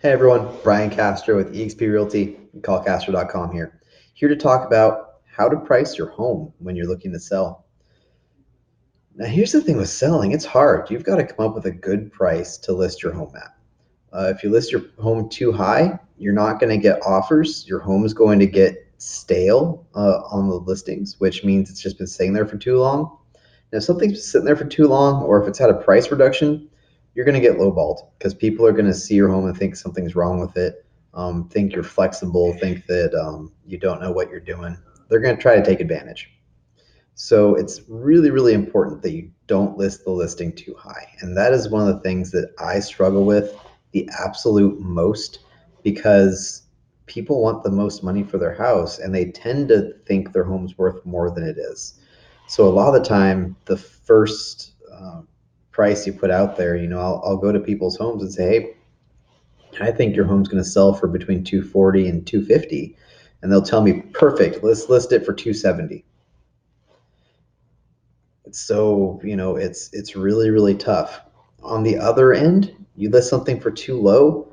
Hey everyone, Brian Castro with eXp Realty, callcastro.com here to talk about how to price your home when you're looking to sell. Now, here's the thing with selling, it's hard. You've got to come up with a good price to list your home at. If you list your home too high, you're not going to get offers. Your home is going to get stale on the listings, which means it's just been sitting there for too long. Now, if something's been sitting there for too long, or if it's had a price reduction, you're going to get lowballed because people are going to see your home and think something's wrong with it, think you're flexible, think that you don't know what you're doing. They're going to try to take advantage. So it's really, really important that you don't list the listing too high. And that is one of the things that I struggle with the absolute most because people want the most money for their house and they tend to think their home's worth more than it is. So a lot of the time, the first price you put out there, I'll go to people's homes and say, hey, I think your home's going to sell for between 240 and 250. And they'll tell me, perfect, let's list it for 270. So, it's really, really tough. On the other end, you list something for too low,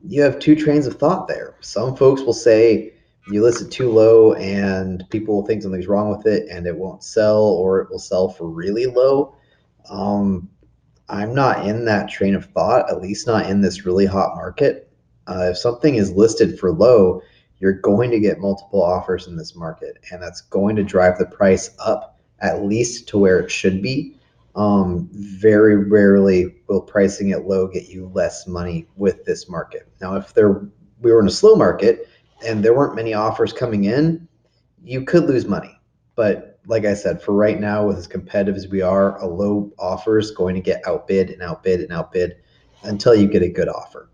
you have two trains of thought there. Some folks will say you list it too low and people will think something's wrong with it and it won't sell or it will sell for really low. Um, I'm not in that train of thought, at least not in this really hot market. If something is listed for low, you're going to get multiple offers in this market, and that's going to drive the price up at least to where it should be. Very rarely will pricing it low get you less money with this market. Now, if we were in a slow market and there weren't many offers coming in, you could lose money. But like I said, for right now, with as competitive as we are, a low offer is going to get outbid and outbid and outbid until you get a good offer.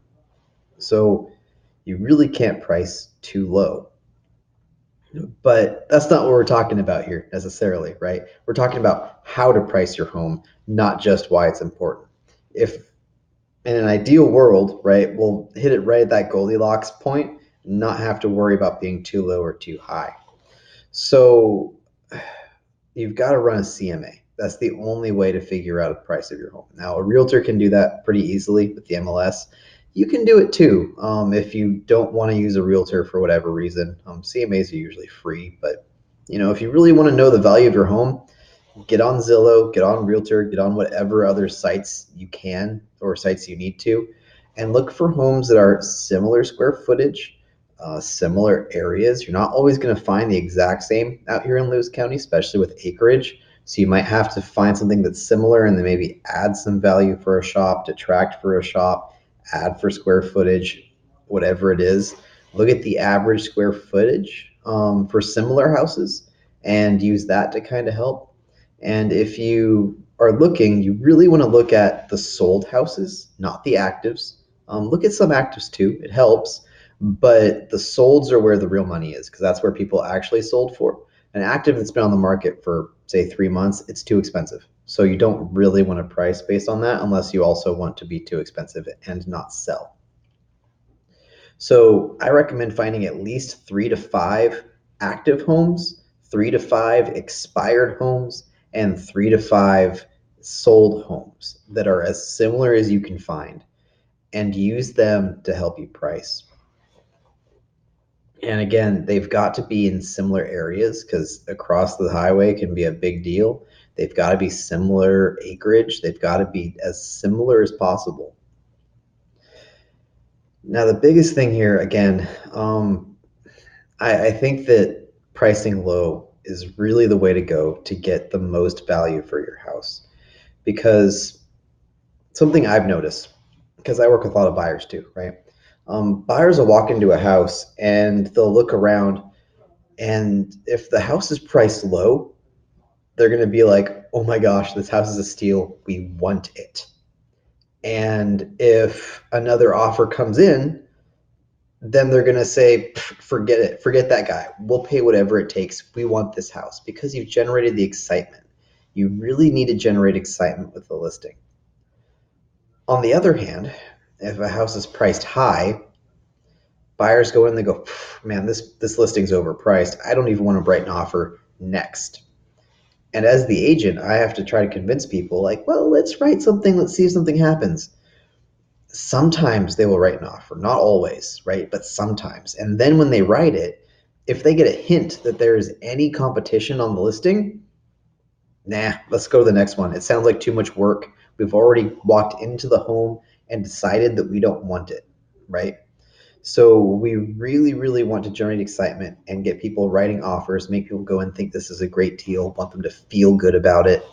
So you really can't price too low. But that's not what we're talking about here necessarily, right? We're talking about how to price your home, not just why it's important. If in an ideal world, right, we'll hit it right at that Goldilocks point, not have to worry about being too low or too high. So you've got to run a CMA. That's the only way to figure out the price of your home. Now, a realtor can do that pretty easily with the MLS. You can do it too if you don't want to use a realtor for whatever reason. CMAs are usually free, but if you really want to know the value of your home, get on Zillow, get on Realtor, get on whatever other sites you can or sites you need to, and look for homes that are similar square footage, similar areas. You're not always going to find the exact same out here in Lewis County, especially with acreage. So you might have to find something that's similar and then maybe add some value for a shop, detract for a shop, add for square footage, whatever it is. Look at the average square footage for similar houses and use that to kind of help. And if you are looking, you really want to look at the sold houses, not the actives. Look at some actives too, it helps, but the solds are where the real money is because that's where people actually sold for. An active that's been on the market for, say, 3 months, it's too expensive. So you don't really want to price based on that unless you also want to be too expensive and not sell. So I recommend finding at least 3 to 5 active homes, 3 to 5 expired homes, and 3 to 5 sold homes that are as similar as you can find and use them to help you price. And again, they've got to be in similar areas because across the highway can be a big deal. They've got to be similar acreage. They've got to be as similar as possible. Now, the biggest thing here, again, I think that pricing low is really the way to go to get the most value for your house. Because something I've noticed, because I work with a lot of buyers too, right? Buyers will walk into a house and they'll look around, and if the house is priced low, they're going to be like, oh my gosh, this house is a steal. We want it. And if another offer comes in, then they're going to say, forget it, forget that guy. We'll pay whatever it takes. We want this house because you've generated the excitement. You really need to generate excitement with the listing. On the other hand, if a house is priced high, buyers go in and they go, man, this listing's overpriced. I don't even want to write an offer next. And as the agent, I have to try to convince people like, well, let's write something. Let's see if something happens. Sometimes they will write an offer, not always, right? But sometimes. And then when they write it, if they get a hint that there is any competition on the listing, nah, let's go to the next one. It sounds like too much work. We've already walked into the home and decided that we don't want it, right? So we really, really want to generate excitement and get people writing offers, make people go and think this is a great deal, want them to feel good about it.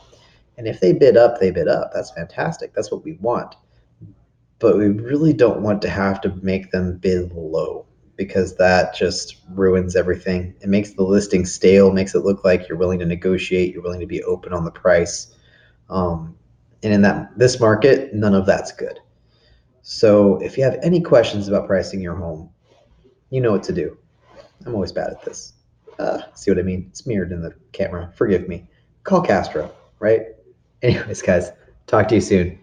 And if they bid up, they bid up. That's fantastic. That's what we want. But we really don't want to have to make them bid low because that just ruins everything. It makes the listing stale, makes it look like you're willing to negotiate, you're willing to be open on the price. Um, and in this market, none of that's good. So if you have any questions about pricing your home, you know what to do. I'm always bad at this. See what I mean? It's mirrored in the camera. Forgive me. Call Castro, right? Anyways, guys, talk to you soon.